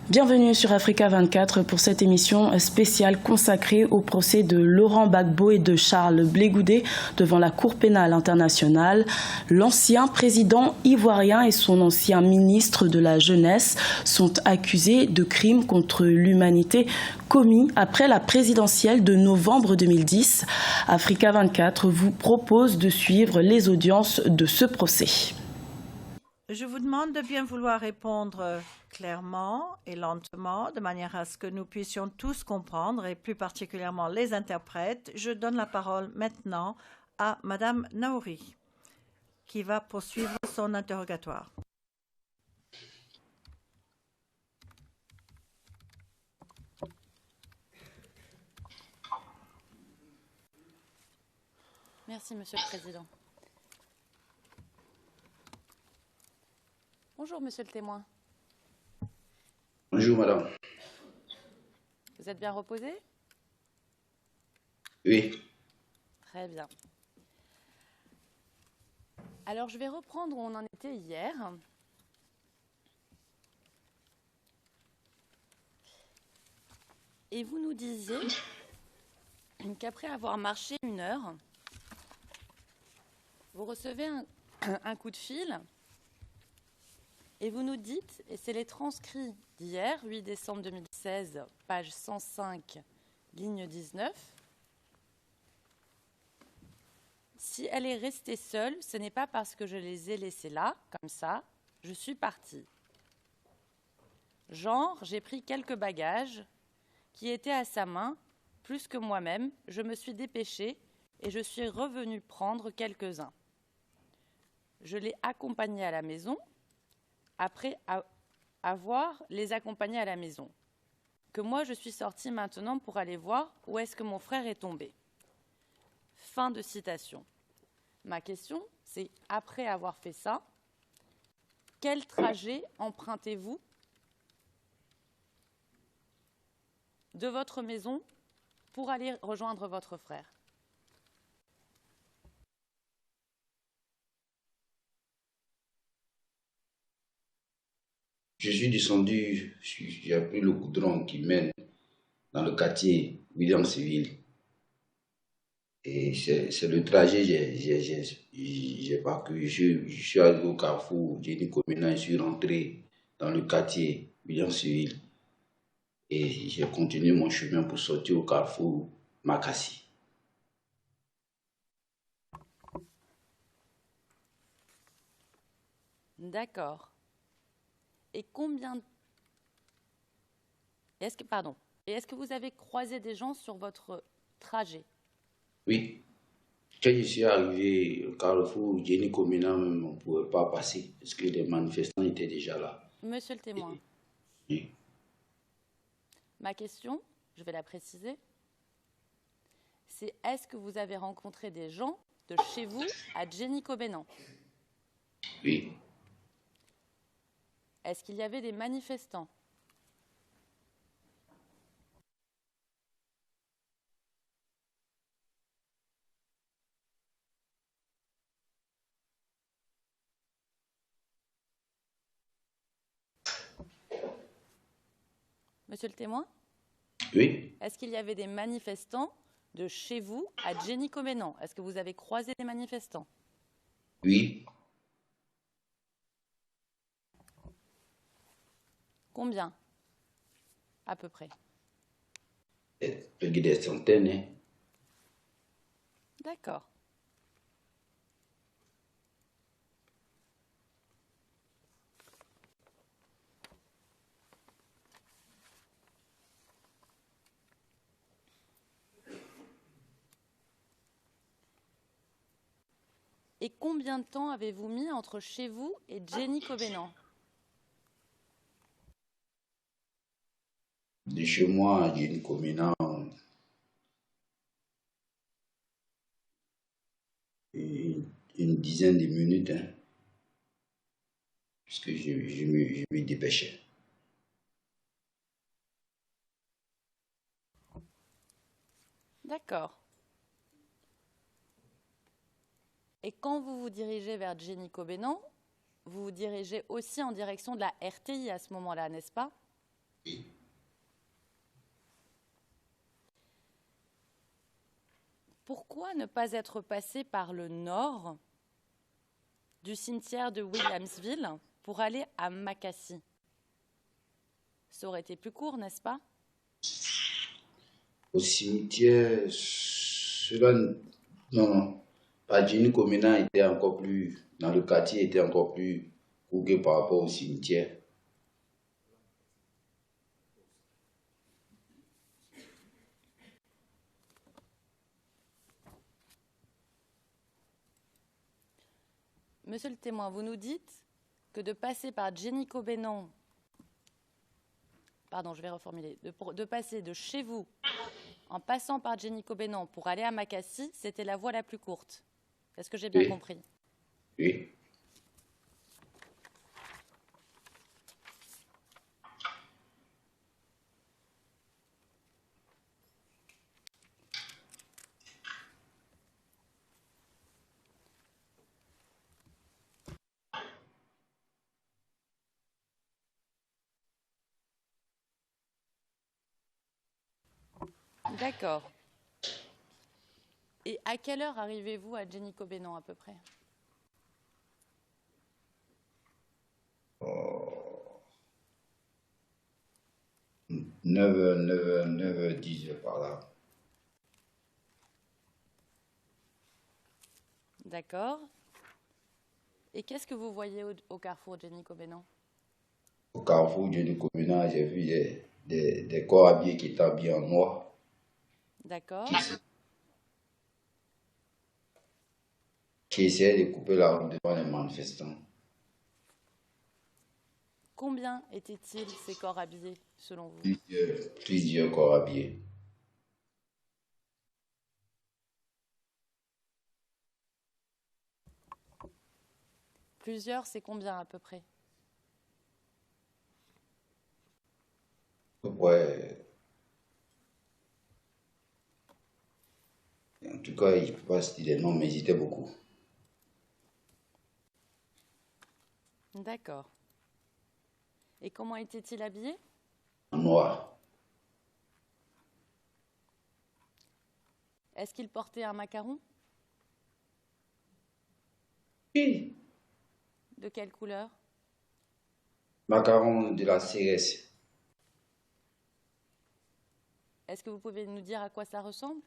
Bienvenue sur Africa 24 pour cette émission spéciale consacrée au procès de Laurent Gbagbo et de Charles Blé Goudé devant la Cour pénale internationale. L'ancien président ivoirien et son ancien ministre de la Jeunesse sont accusés de crimes contre l'humanité commis après la présidentielle de novembre 2010. Africa 24 vous propose de suivre les audiences de ce procès. Je vous demande de bien vouloir répondre clairement et lentement, de manière à ce que nous puissions tous comprendre, et plus particulièrement les interprètes. Je donne la parole maintenant à Madame Naouri, qui va poursuivre son interrogatoire. Merci, Monsieur le Président. Bonjour, Monsieur le témoin. Bonjour, madame. Vous êtes bien reposé? Oui. Très bien. Alors, je vais reprendre où on en était hier. Et vous nous disiez qu'après avoir marché 1 heure, vous recevez un coup de fil. Et vous nous dites, et c'est les transcrits d'hier, 8 décembre 2016, page 105, ligne 19, si elle est restée seule, ce n'est pas parce que je les ai laissés là, comme ça, je suis partie. Genre, j'ai pris quelques bagages qui étaient à sa main, plus que moi-même, je me suis dépêchée et je suis revenue prendre quelques-uns. Je l'ai accompagné à la maison, après avoir les accompagnés à la maison, que moi je suis sortie maintenant pour aller voir où est-ce que mon frère est tombé. Fin de citation. Ma question, c'est après avoir fait ça, quel trajet empruntez-vous de votre maison pour aller rejoindre votre frère ? Je suis descendu, j'ai pris le goudron qui mène dans le quartier Williamsville. Et c'est le trajet que j'ai parcouru. Je suis arrivé au carrefour Jenny Komena, je suis rentré dans le quartier Williamsville. Et j'ai continué mon chemin pour sortir au carrefour Makassi. D'accord. Et combien... Est-ce que vous avez croisé des gens sur votre trajet? Oui. Quand je suis arrivé au carrefour Jenny Komena, même, on ne pouvait pas passer parce que les manifestants étaient déjà là. Monsieur le témoin. Oui. Ma question, je vais la préciser, c'est est-ce que vous avez rencontré des gens de chez vous à Jenny Kobenan? Oui. Est-ce qu'il y avait des manifestants? Monsieur le témoin? Oui. Est-ce qu'il y avait des manifestants de chez vous à Jenny Kobenan? Est-ce que vous avez croisé des manifestants? Oui. Combien? À peu près. Des centaines. Hein. D'accord. Et combien de temps avez-vous mis entre chez vous et Jenny Kobenan? De chez moi à Jenny Komena, une dizaine de minutes, hein, puisque je me dépêchais. D'accord. Et quand vous vous dirigez vers Jenny Kobenan, vous vous dirigez aussi en direction de la RTI à ce moment-là, n'est-ce pas? Pourquoi ne pas être passé par le nord du cimetière de Williamsville pour aller à Makassi? Ça aurait été plus court, n'est-ce pas? Au cimetière, cela, non, non. Padjini Komena était encore plus, dans le quartier, était encore plus court que par rapport au cimetière. Monsieur le témoin, vous nous dites que de passer par Génico Bénon, pardon, je vais reformuler, de passer de chez vous en passant par Génico Bénon pour aller à Makassi, c'était la voie la plus courte. Est-ce que j'ai bien compris? Oui. D'accord. Et à quelle heure arrivez-vous à Génico Bénon à peu près? 9h, 10h par là. D'accord. Et qu'est-ce que vous voyez au carrefour Génico Bénon? Au carrefour Génico Bénon, j'ai vu des corps habillés qui étaient habillés en noir. D'accord. Qui essayaient de couper la route devant les manifestants. Combien étaient-ils ces corps habillés, selon vous? Plusieurs corps habillés. Plusieurs, c'est combien à peu près? Ouais. En tout cas, il ne peut pas se dire les noms, mais ils étaient beaucoup. D'accord. Et comment étaient-ils habillés? En noir. Est-ce qu'ils portaient un macaron? Oui. De quelle couleur? Macaron de la CRS. Est-ce que vous pouvez nous dire à quoi ça ressemble?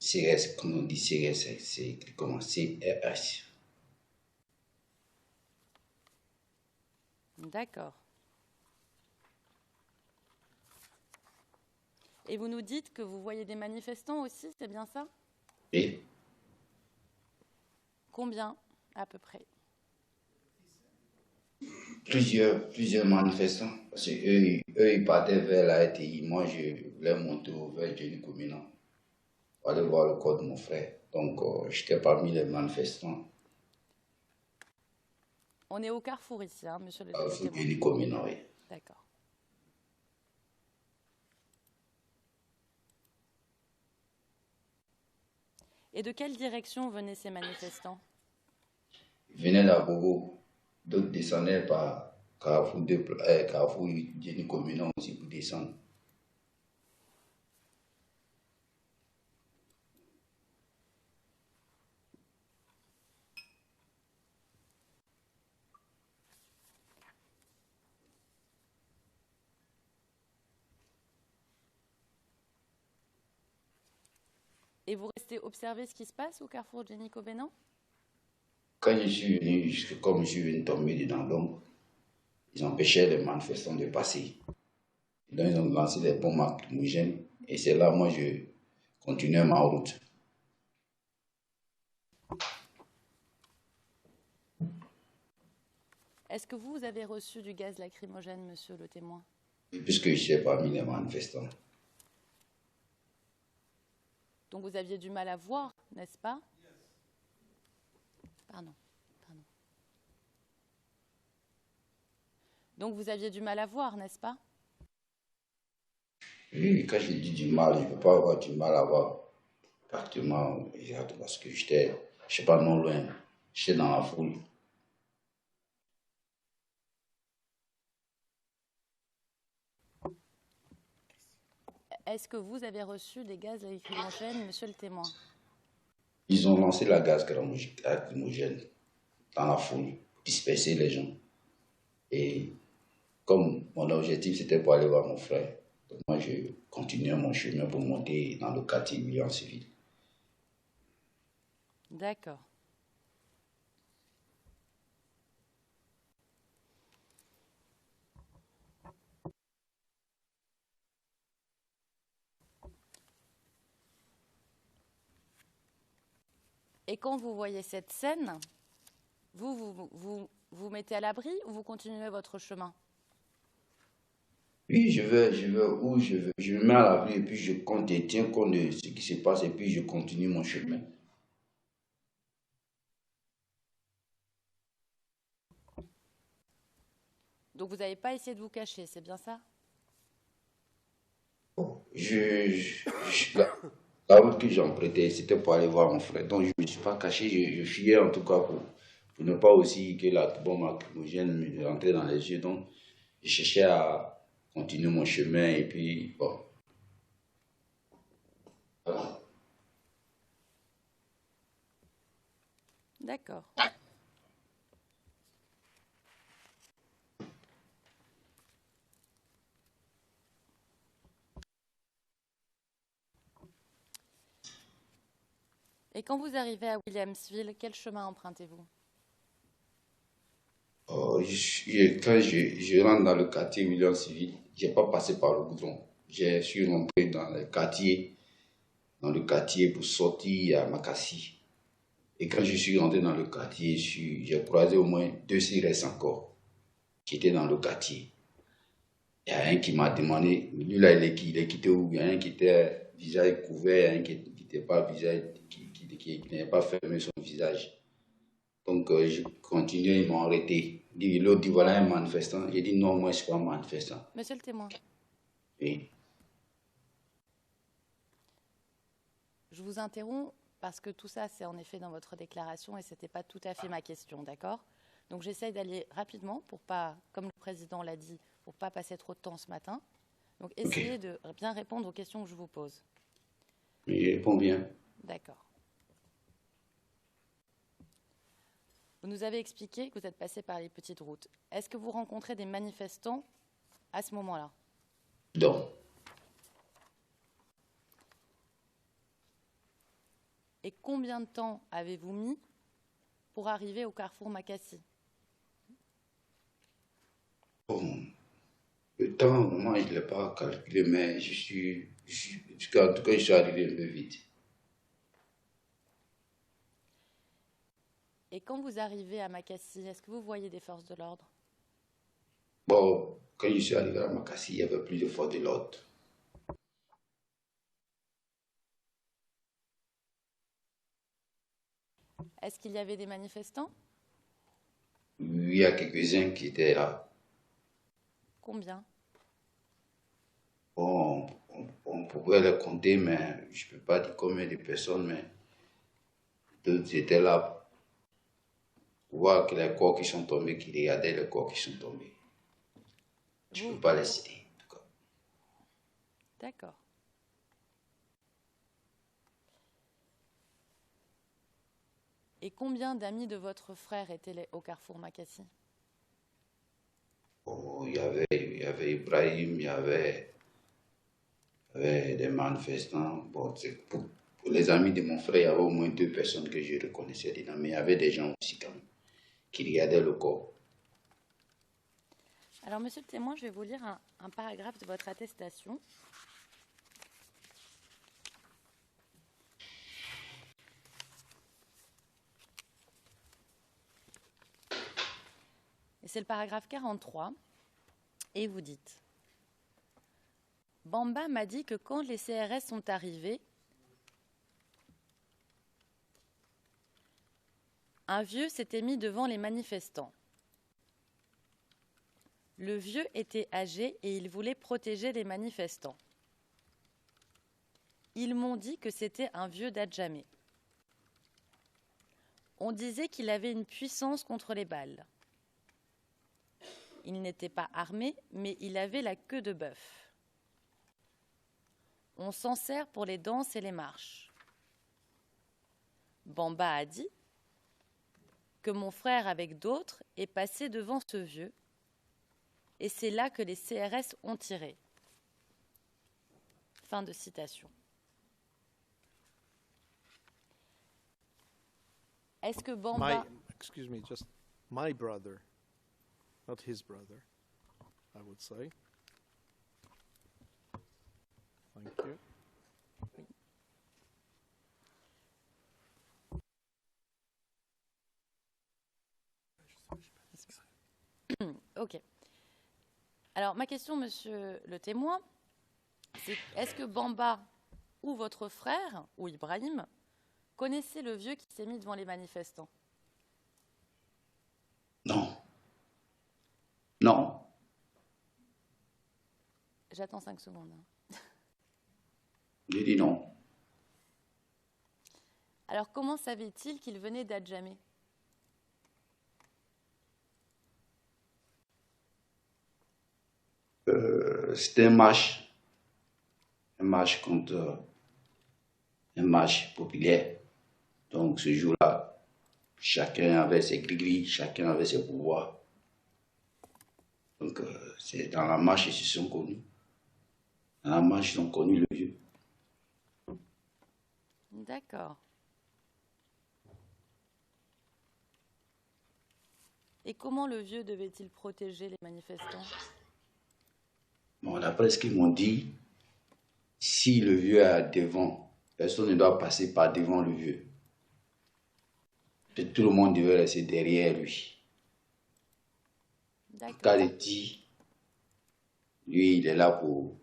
CRS, comme on dit CRS, c'est écrit comment? CRS. D'accord. Et vous nous dites que vous voyez des manifestants aussi, c'est bien ça? Oui. Combien à peu près? Plusieurs manifestants. Parce qu'eux, ils partaient vers la RTI. Moi, je voulais monter vers Génico Bénon pour aller voir le corps de mon frère. Donc, j'étais parmi les manifestants. On est au carrefour ici, hein, monsieur le Carrefour témoin. Génico Bénon, oui. D'accord. Et de quelle direction venaient ces manifestants? Ils venaient d'Abobo. D'autres descendaient par Carrefour Génico Bénon aussi pour descendre. Et vous restez observer ce qui se passe au carrefour Génico Bénon? Quand je suis venu, comme je suis venu tomber dedans, donc, ils empêchaient les manifestants de passer. Donc, ils ont lancé des bombes lacrymogènes. Et c'est là, moi, je continuais ma route. Est-ce que vous avez reçu du gaz lacrymogène, monsieur le témoin? Puisque j'étais parmi les manifestants. Donc vous aviez du mal à voir, n'est-ce pas? Pardon. Donc vous aviez du mal à voir, n'est-ce pas? Oui, quand je dis du mal, je ne peux pas avoir du mal à voir pratiquement, parce que j'étais, je ne sais pas, non loin. J'étais dans la foule. « Est-ce que vous avez reçu des gaz lacrymogènes, monsieur le témoin? Ils ont lancé la gaz lacrymogène dans la foule, pour disperser les gens. Et comme mon objectif c'était pour aller voir mon frère, donc moi je continuais mon chemin pour monter dans le quartier William Civil. D'accord. Et quand vous voyez cette scène, vous mettez à l'abri ou vous continuez votre chemin? Oui, je vais où je veux. Je me mets à l'abri et puis je compte et tiens compte de ce qui se passe et puis je continue mon chemin. Donc vous n'avez pas essayé de vous cacher, c'est bien ça? La route que j'ai empruntée, c'était pour aller voir mon frère. Donc je ne me suis pas caché, je fuyais en tout cas pour ne pas aussi que la bombe lacrymogène me rentrait dans les yeux. Donc je cherchais à continuer mon chemin et puis bon. Voilà. D'accord. Et quand vous arrivez à Williamsville, quel chemin empruntez-vous? Quand je rentre dans le quartier William Civil, je n'ai pas passé par le goudron. Je suis rentré dans le quartier pour sortir à Makassi. Et quand je suis rentré dans le quartier, j'ai croisé au moins 2 CRS encore qui étaient dans le quartier. Il y a un qui m'a demandé, lui là, il est quitté où? Il y a un qui était visage couvert, un qui n'était pas visage, qui n'avait pas fermé son visage. Donc je continue, ils m'ont arrêté. L'autre dit voilà un manifestant. J'ai dit non, moi je ne suis pas un manifestant. Monsieur le témoin. Oui. Je vous interromps parce que tout ça, c'est en effet dans votre déclaration et ce n'était pas tout à fait ma question, d'accord? Donc j'essaye d'aller rapidement pour pas, comme le président l'a dit, pour ne pas passer trop de temps ce matin. Donc essayez de bien répondre aux questions que je vous pose. Oui, je réponds bien. D'accord. Vous nous avez expliqué que vous êtes passé par les petites routes. Est-ce que vous rencontrez des manifestants à ce moment-là? Non. Et combien de temps avez-vous mis pour arriver au carrefour Makassi? Bon, le temps, moi, je ne l'ai pas calculé, mais en tout cas, je suis arrivé un peu vite. Et quand vous arrivez à Makassi, est-ce que vous voyez des forces de l'ordre? Bon, quand je suis arrivé à Makassi, il y avait plus de forces de l'ordre. Est-ce qu'il y avait des manifestants? Il y a quelques-uns qui étaient là. Combien? Bon, on pouvait les compter, mais je ne peux pas dire combien de personnes, mais d'autres étaient là pour voir que les corps qui sont tombés, qui regardaient les corps qui sont tombés. Je ne peux pas les citer, en tout cas. D'accord. Et combien d'amis de votre frère étaient au carrefour Makassi? Oh, il y avait Ibrahim, il y avait des manifestants. Bon, pour les amis de mon frère, il y avait au moins 2 personnes que je reconnaissais dedans, mais il y avait des gens aussi quand même qui regardaient le corps. Alors, monsieur le témoin, je vais vous lire un paragraphe de votre attestation. Et c'est le paragraphe 43. Et vous dites: Bamba m'a dit que quand les CRS sont arrivés, un vieux s'était mis devant les manifestants. Le vieux était âgé et il voulait protéger les manifestants. Ils m'ont dit que c'était un vieux d'Adjamé. On disait qu'il avait une puissance contre les balles. Il n'était pas armé, mais il avait la queue de bœuf. On s'en sert pour les danses et les marches. Bamba a dit que mon frère avec d'autres est passé devant ce vieux et c'est là que les CRS ont tiré. Fin de citation. Est-ce que Bamba... Excuse me, just my brother, not his brother, I would say. Thank you. Ok. Alors, ma question, monsieur le témoin, c'est est-ce que Bamba ou votre frère, ou Ibrahim, connaissait le vieux qui s'est mis devant les manifestants? Non. Non. J'attends 5 secondes. J'ai dit non. Alors, comment savait-il qu'il venait d'Adjamé? C'était un marche contre un marche populaire. Donc ce jour-là, chacun avait ses gris-gris, chacun avait ses pouvoirs. Donc c'est dans la marche ils se sont connus. Dans la marche ils ont connu le vieux. D'accord. Et comment le vieux devait-il protéger les manifestants? Bon, d'après ce qu'ils m'ont dit, si le vieux est devant, personne ne doit passer par devant le vieux. Tout le monde devait rester derrière lui. En cas de tir, lui, il est là pour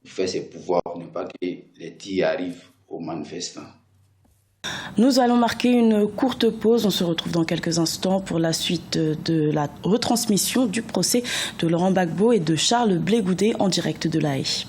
faire ses pouvoirs, pour ne pas que les tirs arrivent aux manifestants. Nous allons marquer une courte pause. On se retrouve dans quelques instants pour la suite de la retransmission du procès de Laurent Gbagbo et de Charles Blé Goudé en direct de La Haye.